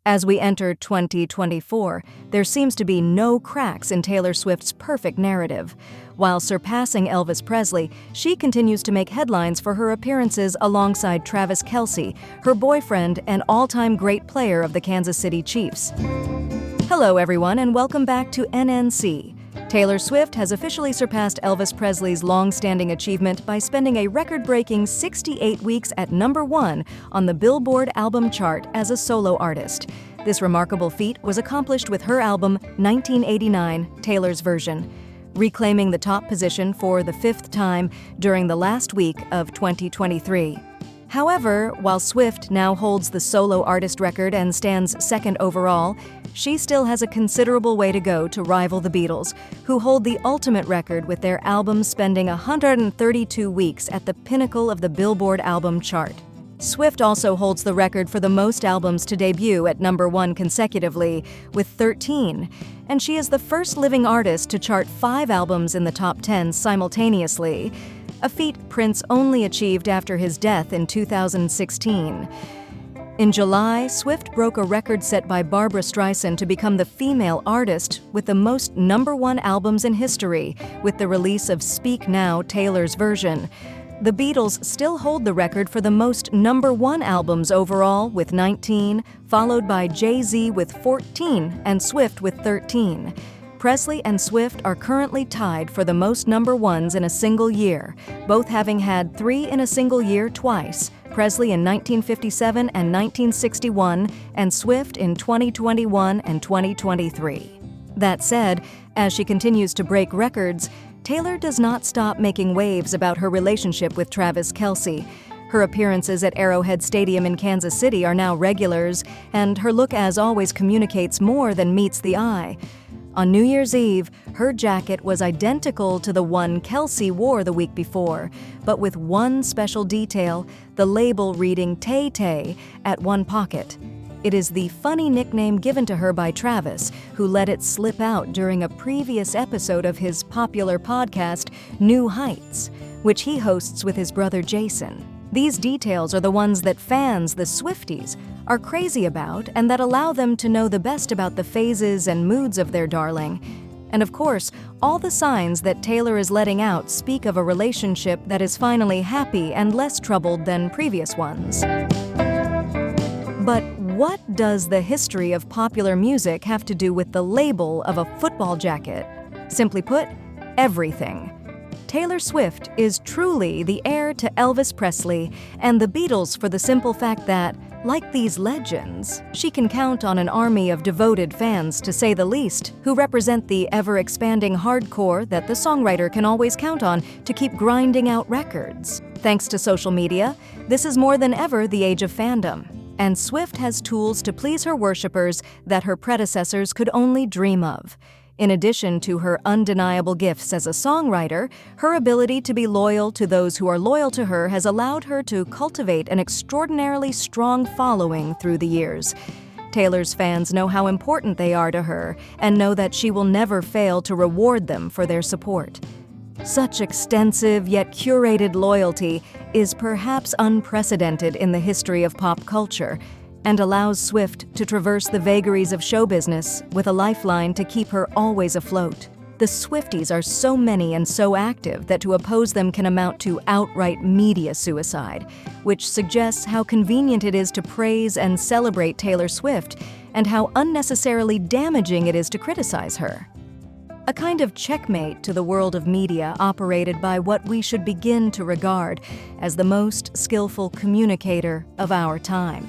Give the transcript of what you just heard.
As we enter 2024, there seems to be no cracks in Taylor Swift's perfect narrative. While surpassing Elvis Presley, she continues to make headlines for her appearances alongside Travis Kelce, her boyfriend and all-time great player of the Kansas City Chiefs. Hello everyone, and welcome back to NNC. Taylor Swift has officially surpassed Elvis Presley's long-standing achievement by spending a record-breaking 68 weeks at #1 on the Billboard album chart as a solo artist. This remarkable feat was accomplished with her album 1989, Taylor's Version, reclaiming the top position for the 5th time during the last week of 2023. However, while Swift now holds the solo artist record and stands second overall, she still has a considerable way to go to rival the Beatles, who hold the ultimate record with their album spending 132 weeks at the pinnacle of the Billboard album chart. Swift also holds the record for the most albums to debut at #1 consecutively, with 13, and she is the first living artist to chart 5 albums in the top 10 simultaneously, a feat Prince only achieved after his death in 2016. In July, Swift broke a record set by Barbra Streisand to become the female artist with the most #1 albums in history, with the release of Speak Now, Taylor's Version. The Beatles still hold the record for the most #1 albums overall, with 19, followed by Jay-Z with 14 and Swift with 13. Presley and Swift are currently tied for the most #1s in a single year, both having had 3 in a single year twice, Presley in 1957 and 1961, and Swift in 2021 and 2023. That said, as she continues to break records, Taylor does not stop making waves about her relationship with Travis Kelce. Her appearances at Arrowhead Stadium in Kansas City are now regulars, and her look as always communicates more than meets the eye. On New Year's Eve, her jacket was identical to the one Kelce wore the week before, but with one special detail, the label reading Tay Tay at one pocket. It is the funny nickname given to her by Travis, who let it slip out during a previous episode of his popular podcast, New Heights, which he hosts with his brother Jason. These details are the ones that fans, the Swifties, are crazy about and that allow them to know the best about the phases and moods of their darling. And of course, all the signs that Taylor is letting out speak of a relationship that is finally happy and less troubled than previous ones. But what does the history of popular music have to do with the label of a football jacket? Simply put, everything. Taylor Swift is truly the heir to Elvis Presley and the Beatles for the simple fact that, like these legends, she can count on an army of devoted fans, to say the least, who represent the ever-expanding hardcore that the songwriter can always count on to keep grinding out records. Thanks to social media, this is more than ever the age of fandom, and Swift has tools to please her worshippers that her predecessors could only dream of. In addition to her undeniable gifts as a songwriter, her ability to be loyal to those who are loyal to her has allowed her to cultivate an extraordinarily strong following through the years. Taylor's fans know how important they are to her and know that she will never fail to reward them for their support. Such extensive yet curated loyalty is perhaps unprecedented in the history of pop culture, and allows Swift to traverse the vagaries of show business with a lifeline to keep her always afloat. The Swifties are so many and so active that to oppose them can amount to outright media suicide, which suggests how convenient it is to praise and celebrate Taylor Swift and how unnecessarily damaging it is to criticize her. A kind of checkmate to the world of media operated by what we should begin to regard as the most skillful communicator of our time.